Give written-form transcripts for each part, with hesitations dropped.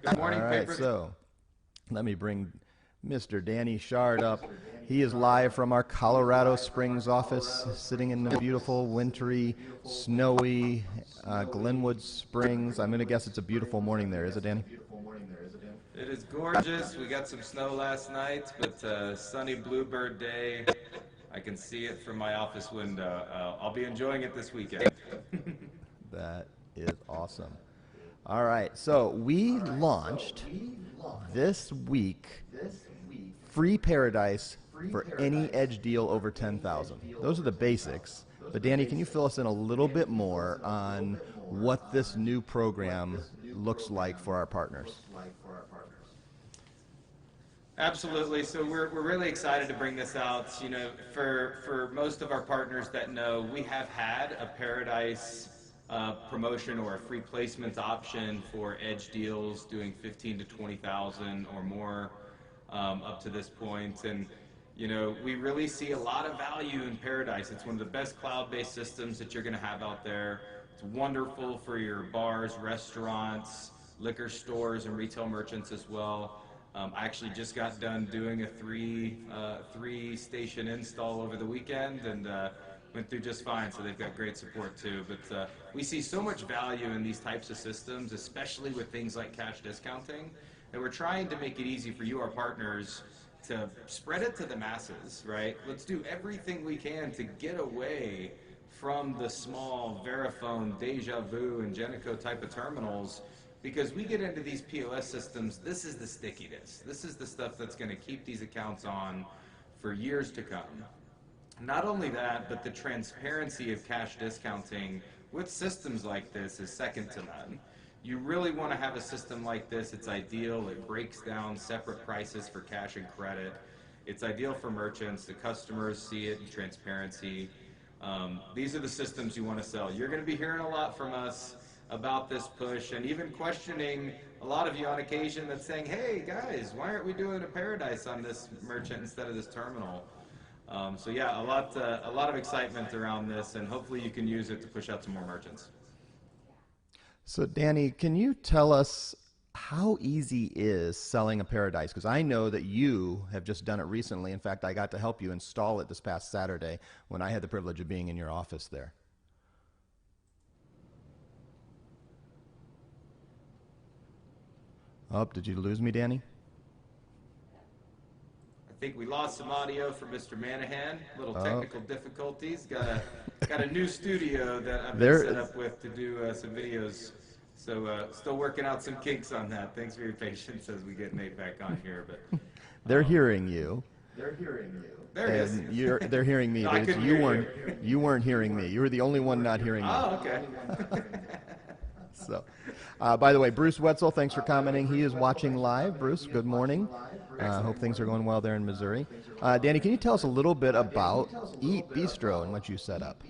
Good morning, All right, Paper. so let me bring Mr. Danny Shard up. He is live from our Colorado Springs office, sitting in the beautiful, wintry, snowy Glenwood Springs. I'm going to guess it's a beautiful morning there, is it, Danny? It is gorgeous. We got some snow last night, but sunny bluebird day. I can see it from my office window. I'll be enjoying it this weekend. That is awesome. All right, so we launched this week free paradise for any edge deal over 10,000. Those are the basics. But Danny, can you fill us in a little bit more on what this new program looks like for our partners? Absolutely. So we're really excited to bring this out. You know, for most of our partners that know, we have had a Paradise promotion or a free placement option for edge deals doing 15 to 20,000 or more up to this point. And you know, we really see a lot of value in Paradise. It's one of the best cloud-based systems that you're going to have out there. It's wonderful for your bars, restaurants, liquor stores, and retail merchants as well. I actually just got done doing a three station install over the weekend, and went through just fine. So they've got great support too. But we see so much value in these types of systems, especially with things like cash discounting, and we're trying to make it easy for you, our partners, to spread it to the masses. Right? Let's do everything we can to get away from the small Verifone, Deja Vu, and Genico type of terminals. Because we get into these POS systems, this is the stickiness. This is the stuff that's going to keep these accounts on for years to come. Not only that, but the transparency of cash discounting with systems like this is second to none. You really want to have a system like this. It's ideal. It breaks down separate prices for cash and credit. It's ideal for merchants. The customers see it in transparency. These are the systems you want to sell. You're going to be hearing a lot from us about this push, and even questioning a lot of you on occasion that's saying, hey guys, why aren't we doing a Paradise on this merchant instead of this terminal? So yeah, a lot of excitement around this, and hopefully you can use it to push out some more merchants. So Danny, can you tell us how easy is selling a Paradise? Because I know that you have just done it recently. In fact, I got to help you install it this past Saturday when I had the privilege of being in your office there. Oh, did you lose me, Danny? I think we lost some audio from Mr. Manahan. Little technical difficulties. Got a new studio that I've been set up with to do some videos. So still working out some kinks on that. Thanks for your patience as we get Nate back on here. But they're hearing you. There he is. They're hearing me. No, you weren't hearing me. You were the only one not hearing me. Oh, okay. So, by the way, Bruce Wetzel, thanks for commenting. He is watching live. Bruce, good morning. Hope things are going well there in Missouri. Danny, can you tell us a little bit about Eat Bistro and what you set up?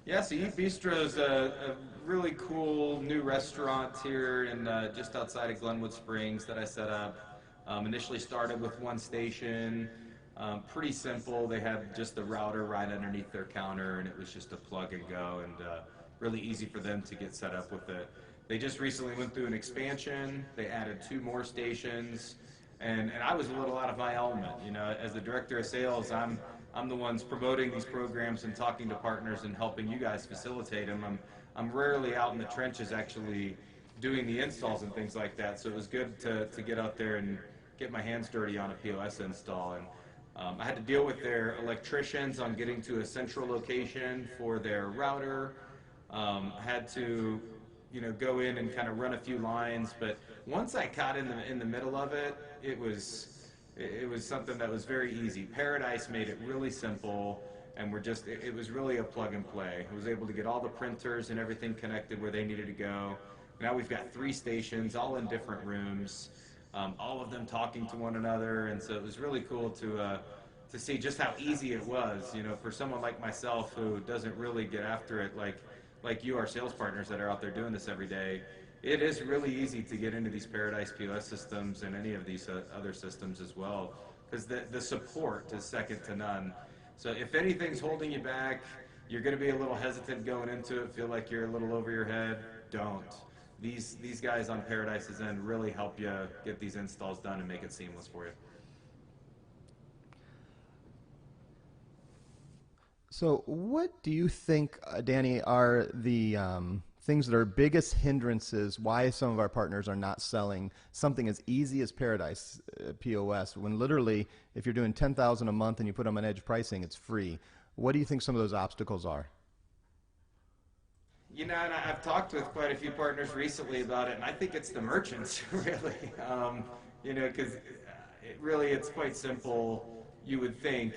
Yeah, so Eat Bistro is a really cool new restaurant here in just outside of Glenwood Springs that I set up. Initially started with one station. Pretty simple. They had just the router right underneath their counter, and it was just a plug and go, and really easy for them to get set up with it. They just recently went through an expansion. They added 2 more stations, and I was a little out of my element. You know, as the director of sales, I'm the ones promoting these programs and talking to partners and helping you guys facilitate them. I'm rarely out in the trenches actually doing the installs and things like that. So it was good to get out there and get my hands dirty on a POS install. And I had to deal with their electricians on getting to a central location for their router. Had to, you know, go in and kind of run a few lines, but once I got in the middle of it, it was something that was very easy. Paradise made it really simple, and it was really a plug and play. I was able to get all the printers and everything connected where they needed to go. Now we've got 3 stations, all in different rooms, all of them talking to one another, and so it was really cool to see just how easy it was. You know, for someone like myself who doesn't really get after it like you, our sales partners that are out there doing this every day, it is really easy to get into these Paradise POS systems and any of these other systems as well, because the support is second to none. So if anything's holding you back, you're going to be a little hesitant going into it, feel like you're a little over your head, don't. these guys on Paradise's end really help you get these installs done and make it seamless for you. So, what do you think, Danny, are the things that are biggest hindrances why some of our partners are not selling something as easy as Paradise POS when literally, if you're doing 10,000 a month and you put them on edge pricing, it's free? What do you think some of those obstacles are? You know, and I've talked with quite a few partners recently about it, and I think it's the merchants, really. You know, because it's quite simple. You would think,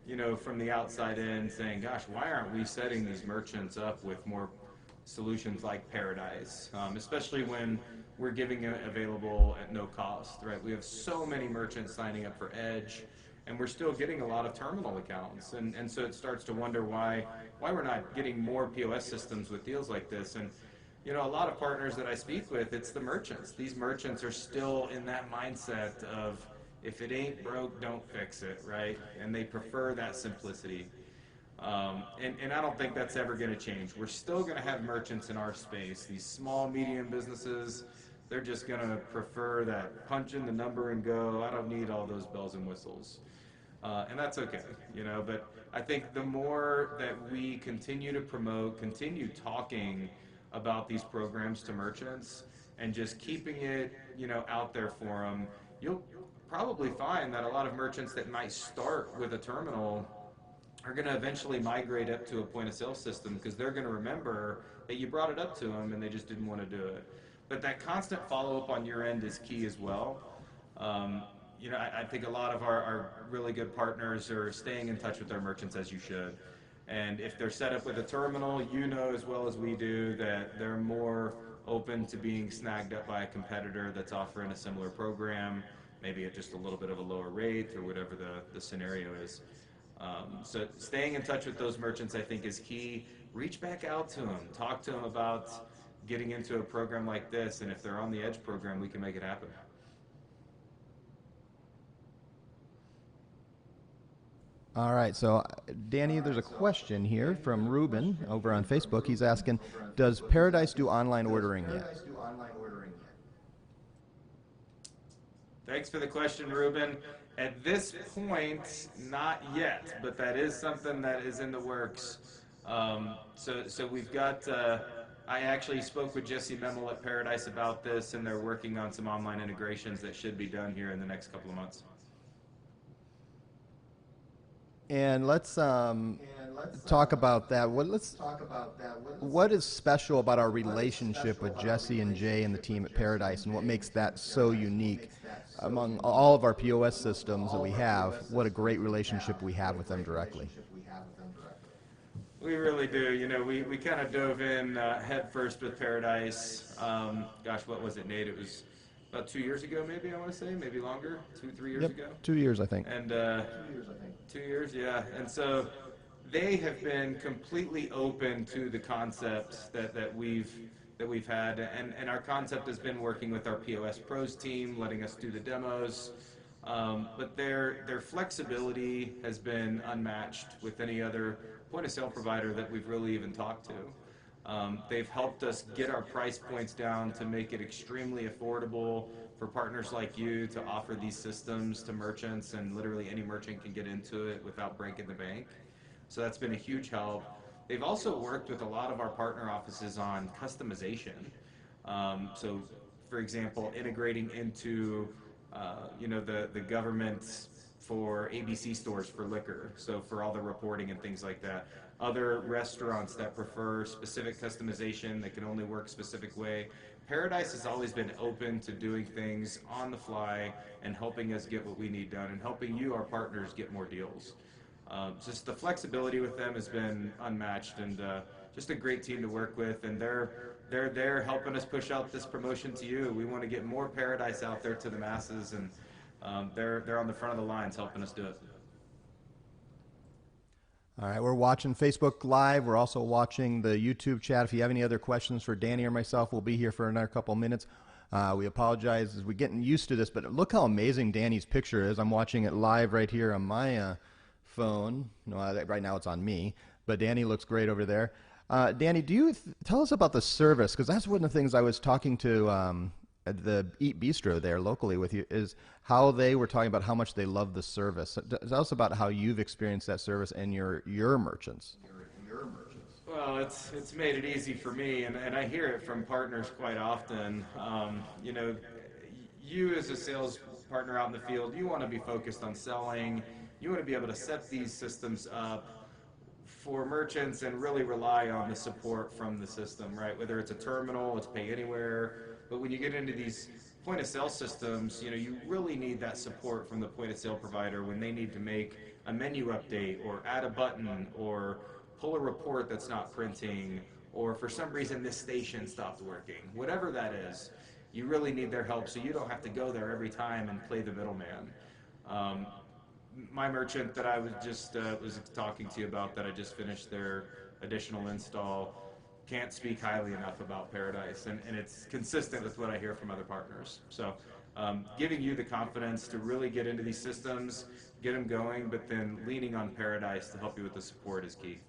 you know, from the outside in, saying, "Gosh, why aren't we setting these merchants up with more solutions like Paradise?" Especially when we're giving it available at no cost, right? We have so many merchants signing up for Edge, and we're still getting a lot of terminal accounts, and so it starts to wonder why we're not getting more POS systems with deals like this. And you know, a lot of partners that I speak with, it's the merchants. These merchants are still in that mindset of if it ain't broke, don't fix it, right? And they prefer that simplicity. And I don't think that's ever going to change. We're still going to have merchants in our space. These small, medium businesses, they're just going to prefer that punch in the number and go. I don't need all those bells and whistles. And that's okay, you know, but I think the more that we continue to promote, continue talking about these programs to merchants and just keeping it, you know, out there for them, you'll probably find that a lot of merchants that might start with a terminal are going to eventually migrate up to a point of sale system because they're going to remember that you brought it up to them and they just didn't want to do it. But that constant follow up on your end is key as well. Um, you know, I think a lot of our really good partners are staying in touch with their merchants as you should. And if they're set up with a terminal, you know as well as we do that they're more open to being snagged up by a competitor that's offering a similar program, maybe at just a little bit of a lower rate or whatever the scenario is. So staying in touch with those merchants, I think, is key. Reach back out to them, talk to them about getting into a program like this, and if they're on the Edge program, we can make it happen. All right, so Danny, there's a question here from Ruben over on Facebook. He's asking, does Paradise do online ordering yet? Thanks for the question, Ruben. At this point, not yet, but that is something that is in the works. So we've got. I actually spoke with Jesse Memel at Paradise about this, and they're working on some online integrations that should be done here in the next couple of months. And let's talk about that. What is special about our relationship with Jesse and Jay and the team at Paradise, and what makes that so unique among all of our POS systems that we have? What a great relationship we have with them directly. We really do. You know, we kind of dove in head first with Paradise. Gosh, what was it, Nate? It was about 2 years ago, maybe, I want to say, maybe longer, 2-3 years ago. 2 years, I think. And 2 years, yeah. And so they have been completely open to the concept that we've had, and our concept has been working with our POS Pros team, letting us do the demos. But their flexibility has been unmatched with any other point of sale provider that we've really even talked to. They've helped us get our price points down to make it extremely affordable for partners like you to offer these systems to merchants, and literally any merchant can get into it without breaking the bank. So that's been a huge help. They've also worked with a lot of our partner offices on customization. So, for example, integrating into the government for ABC stores for liquor, so for all the reporting and things like that. Other restaurants that prefer specific customization that can only work a specific way. Paradise has always been open to doing things on the fly and helping us get what we need done and helping you, our partners, get more deals. Just the flexibility with them has been unmatched, and just a great team to work with, and they're there helping us push out this promotion to you. We want to get more Paradise out there to the masses, and they're on the front of the lines helping us do it. All right, we're watching Facebook Live. We're also watching the YouTube chat. If you have any other questions for Danny or myself, we'll be here for another couple of minutes. We apologize as we're getting used to this, but look how amazing Danny's picture is. I'm watching it live right here on my phone. No, right now it's on me, but Danny looks great over there. Danny, tell us about the service? Because that's one of the things I was talking to at the Eat Bistro there locally with you is how they were talking about how much they love the service. Tell us about how you've experienced that service and your merchants. Well, it's made it easy for me, and I hear it from partners quite often. You as a sales partner out in the field, you want to be focused on selling. You want to be able to set these systems up for merchants and really rely on the support from the system, right? Whether it's a terminal, it's pay anywhere. But when you get into these point of sale systems, you really need that support from the point of sale provider when they need to make a menu update or add a button or pull a report that's not printing or for some reason this station stopped working. Whatever that is, you really need their help so you don't have to go there every time and play the middleman. Um, my merchant that I was talking to you about that I just finished their additional install can't speak highly enough about Paradise, and it's consistent with what I hear from other partners. So, giving you the confidence to really get into these systems, get them going, but then leaning on Paradise to help you with the support is key.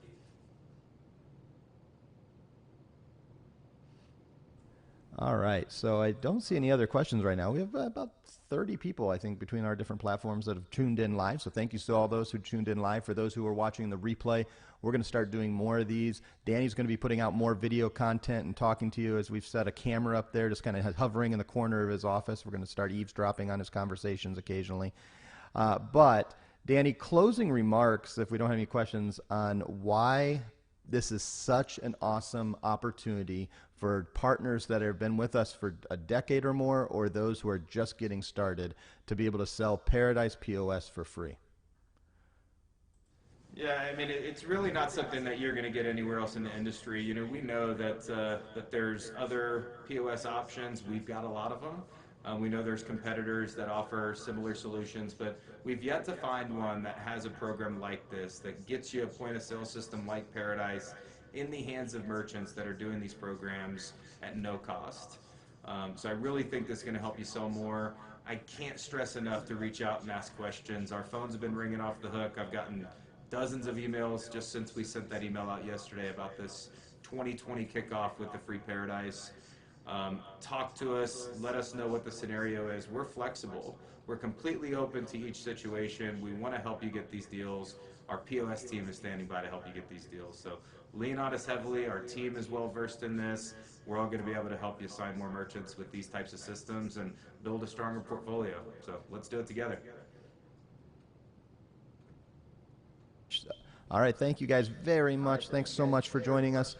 All right. So I don't see any other questions right now. We have about 30 people, I think, between our different platforms that have tuned in live. So thank you to all those who tuned in live. For those who are watching the replay, we're going to start doing more of these. Danny's going to be putting out more video content and talking to you as we've set a camera up there, just kind of hovering in the corner of his office. We're going to start eavesdropping on his conversations occasionally. But Danny, closing remarks, if we don't have any questions, on why this is such an awesome opportunity for partners that have been with us for a decade or more, or those who are just getting started, to be able to sell Paradise POS for free. Yeah, I mean, it's really not something that you're going to get anywhere else in the industry. We know that there's other POS options. We've got a lot of them. We know there's competitors that offer similar solutions, but we've yet to find one that has a program like this that gets you a point of sale system like Paradise in the hands of merchants that are doing these programs at no cost. So I really think this is going to help you sell more. I can't stress enough to reach out and ask questions. Our phones have been ringing off the hook. I've gotten dozens of emails just since we sent that email out yesterday about this 2020 kickoff with the free Paradise. Talk to us, let us know what the scenario is. We're flexible. We're completely open to each situation. We want to help you get these deals. Our POS team is standing by to help you get these deals. So lean on us heavily. Our team is well versed in this. We're all going to be able to help you sign more merchants with these types of systems and build a stronger portfolio. So let's do it together. All right, thank you guys very much. Thanks so much for joining us.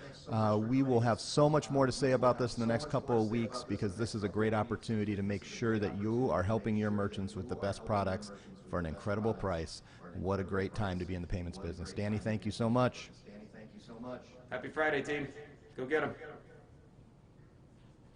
We will have so much more to say about this in the next couple of weeks because this is a great opportunity to make sure that you are helping your merchants with the best products for an incredible price. What a great time to be in the payments business. Danny, thank you so much. Happy Friday, team. Go get them.